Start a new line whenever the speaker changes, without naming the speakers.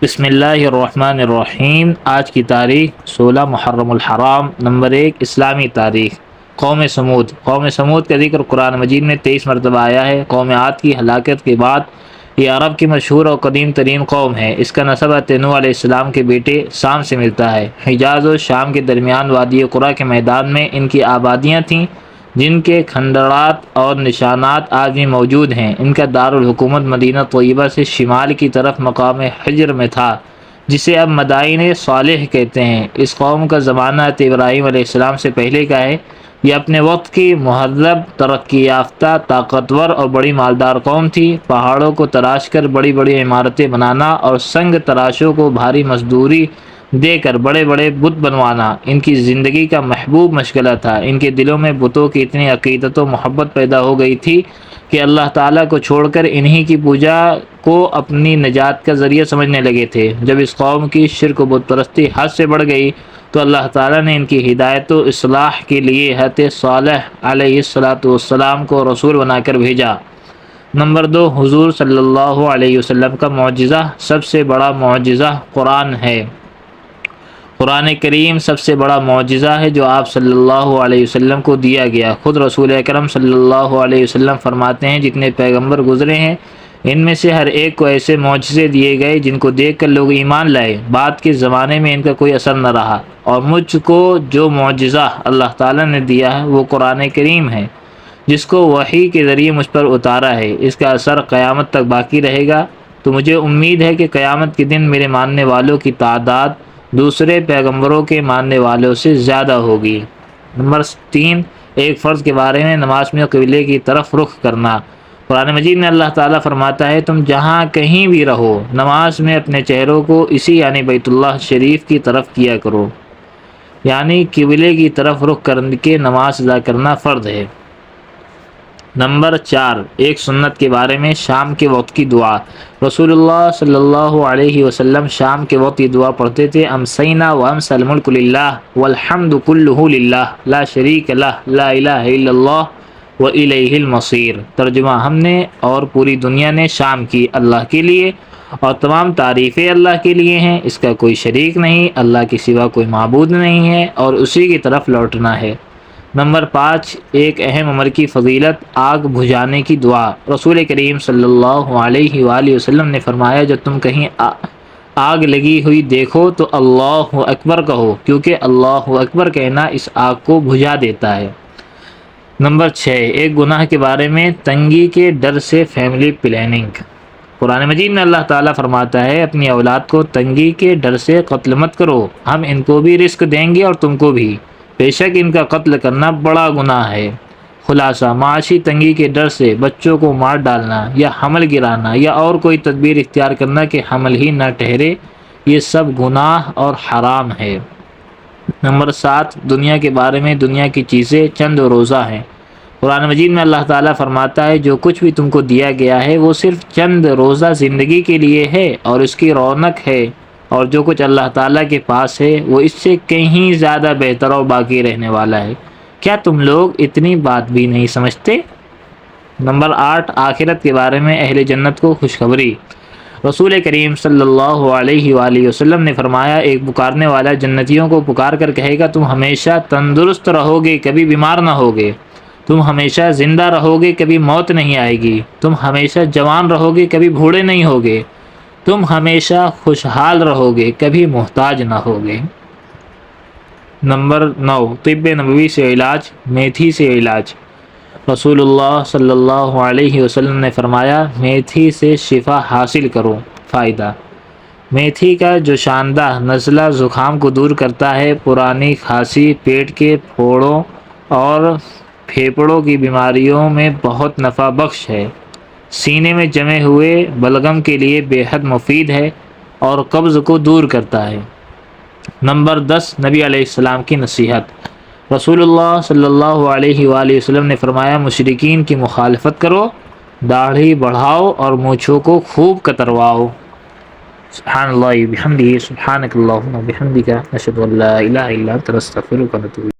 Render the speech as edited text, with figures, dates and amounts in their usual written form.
بسم اللہ الرحمن الرحیم۔ آج کی تاریخ 16 محرم الحرام۔ نمبر 1، اسلامی تاریخ۔ قوم سمود کا ذکر قرآن مجید میں 23 مرتبہ آیا ہے۔ قوم عاد کی ہلاکت کے بعد یہ عرب کی مشہور اور قدیم ترین قوم ہے۔ اس کا نسب نوح علیہ السلام کے بیٹے سام سے ملتا ہے۔ حجاز و شام کے درمیان وادی قرا کے میدان میں ان کی آبادیاں تھیں، جن کے کھنڈرات اور نشانات آج بھی موجود ہیں۔ ان کا دارالحکومت مدینہ طیبہ سے شمال کی طرف مقام حجر میں تھا، جسے اب مدائن صالح کہتے ہیں۔ اس قوم کا زمانہ ابراہیم علیہ السلام سے پہلے کا ہے۔ یہ اپنے وقت کی مہذب، ترقی یافتہ، طاقتور اور بڑی مالدار قوم تھی۔ پہاڑوں کو تراش کر بڑی بڑی عمارتیں بنانا اور سنگ تراشوں کو بھاری مزدوری دے کر بڑے بڑے بت بنوانا ان کی زندگی کا محبوب مشغلہ تھا۔ ان کے دلوں میں بتوں کی اتنی عقیدت و محبت پیدا ہو گئی تھی کہ اللہ تعالیٰ کو چھوڑ کر انہی کی پوجا کو اپنی نجات کا ذریعہ سمجھنے لگے تھے۔ جب اس قوم کی شرک و بت پرستی حد سے بڑھ گئی تو اللہ تعالیٰ نے ان کی ہدایت و اصلاح کے لیے حضرت صالح علیہ السلام کو رسول بنا کر بھیجا۔ نمبر 2، حضور صلی اللہ علیہ وسلم کا معجزہ۔ سب سے بڑا معجزہ قرآن ہے۔ قرآن کریم سب سے بڑا معجزہ ہے جو آپ صلی اللہ علیہ وسلم کو دیا گیا۔ خود رسول اکرم صلی اللہ علیہ وسلم فرماتے ہیں، جتنے پیغمبر گزرے ہیں ان میں سے ہر ایک کو ایسے معجزے دیے گئے جن کو دیکھ کر لوگ ایمان لائے، بعد کے زمانے میں ان کا کوئی اثر نہ رہا، اور مجھ کو جو معجزہ اللہ تعالیٰ نے دیا ہے وہ قرآن کریم ہے، جس کو وحی کے ذریعے مجھ پر اتارا ہے۔ اس کا اثر قیامت تک باقی رہے گا، تو مجھے امید ہے کہ قیامت کے دن میرے ماننے والوں کی تعداد دوسرے پیغمبروں کے ماننے والوں سے زیادہ ہوگی۔ نمبر 3، ایک فرض کے بارے میں نماز میں قبلے کی طرف رخ کرنا۔ قرآن مجید میں اللہ تعالیٰ فرماتا ہے، تم جہاں کہیں بھی رہو نماز میں اپنے چہروں کو اسی یعنی بیت اللہ شریف کی طرف کیا کرو، یعنی قبلے کی طرف رخ کر کے نماز ادا کرنا فرض ہے۔ نمبر 4، ایک سنت کے بارے میں شام کے وقت کی دعا۔ رسول اللہ صلی اللہ علیہ وسلم شام کے وقت یہ دعا پڑھتے تھے، امسینا وامسی الملک للہ والحمد کلہ للہ لا شریک لہ لا الہ الا اللہ والیہ المصیر۔ ترجمہ، ہم نے اور پوری دنیا نے شام کی اللہ کے لیے، اور تمام تعریفیں اللہ کے لیے ہیں، اس کا کوئی شریک نہیں، اللہ کے سوا کوئی معبود نہیں ہے، اور اسی کی طرف لوٹنا ہے۔ نمبر 5، ایک اہم عمر کی فضیلت، آگ بجھانے کی دعا۔ رسول کریم صلی اللہ علیہ وآلہ وسلم نے فرمایا، جب تم کہیں آگ لگی ہوئی دیکھو تو اللہ اکبر کہو، کیونکہ اللہ اکبر کہنا اس آگ کو بجھا دیتا ہے۔ نمبر 6، ایک گناہ کے بارے میں تنگی کے ڈر سے فیملی پلاننگ۔ قرآن مجید میں اللہ تعالیٰ فرماتا ہے، اپنی اولاد کو تنگی کے ڈر سے قتل مت کرو، ہم ان کو بھی رزق دیں گے اور تم کو بھی، بے شک ان کا قتل کرنا بڑا گناہ ہے۔ خلاصہ، معاشی تنگی کے ڈر سے بچوں کو مار ڈالنا یا حمل گرانا یا اور کوئی تدبیر اختیار کرنا کہ حمل ہی نہ ٹھہرے، یہ سب گناہ اور حرام ہے۔ نمبر 7، دنیا کے بارے میں دنیا کی چیزیں چند روزہ ہیں۔ قرآن مجید میں اللہ تعالیٰ فرماتا ہے، جو کچھ بھی تم کو دیا گیا ہے وہ صرف چند روزہ زندگی کے لیے ہے اور اس کی رونق ہے، اور جو کچھ اللہ تعالیٰ کے پاس ہے وہ اس سے کہیں زیادہ بہتر اور باقی رہنے والا ہے۔ کیا تم لوگ اتنی بات بھی نہیں سمجھتے؟ نمبر 8، آخرت کے بارے میں اہل جنت کو خوشخبری۔ رسول کریم صلی اللہ علیہ وآلہ وسلم نے فرمایا، ایک پکارنے والا جنتیوں کو پکار کر کہے گا، تم ہمیشہ تندرست رہو گے، کبھی بیمار نہ ہوگے، تم ہمیشہ زندہ رہو گے، کبھی موت نہیں آئے گی، تم ہمیشہ جوان رہو گے، کبھی بوڑھے نہیں ہوگے، تم ہمیشہ خوشحال رہو گے، کبھی محتاج نہ ہوگے۔ نمبر 9، طب نبوی سے علاج، میتھی سے علاج۔ رسول اللہ صلی اللہ علیہ وسلم نے فرمایا، میتھی سے شفا حاصل کرو۔ فائدہ، میتھی کا جو شاندہ نزلہ زکام کو دور کرتا ہے، پرانی کھانسی، پیٹ کے پھوڑوں اور پھیپھڑوں کی بیماریوں میں بہت نفع بخش ہے، سینے میں جمے ہوئے بلغم کے لیے بے حد مفید ہے اور قبض کو دور کرتا ہے۔ نمبر 10، نبی علیہ السلام کی نصیحت۔ رسول اللہ صلی اللہ علیہ وآلہ وسلم نے فرمایا، مشرکین کی مخالفت کرو، داڑھی بڑھاؤ اور مونچھوں کو خوب کترواؤ۔ سبحان اللہ بحمدہ، سبحانک اللہم وبحمدک، نشہد ان لا الہ الا انت، نستغفرک ونتوب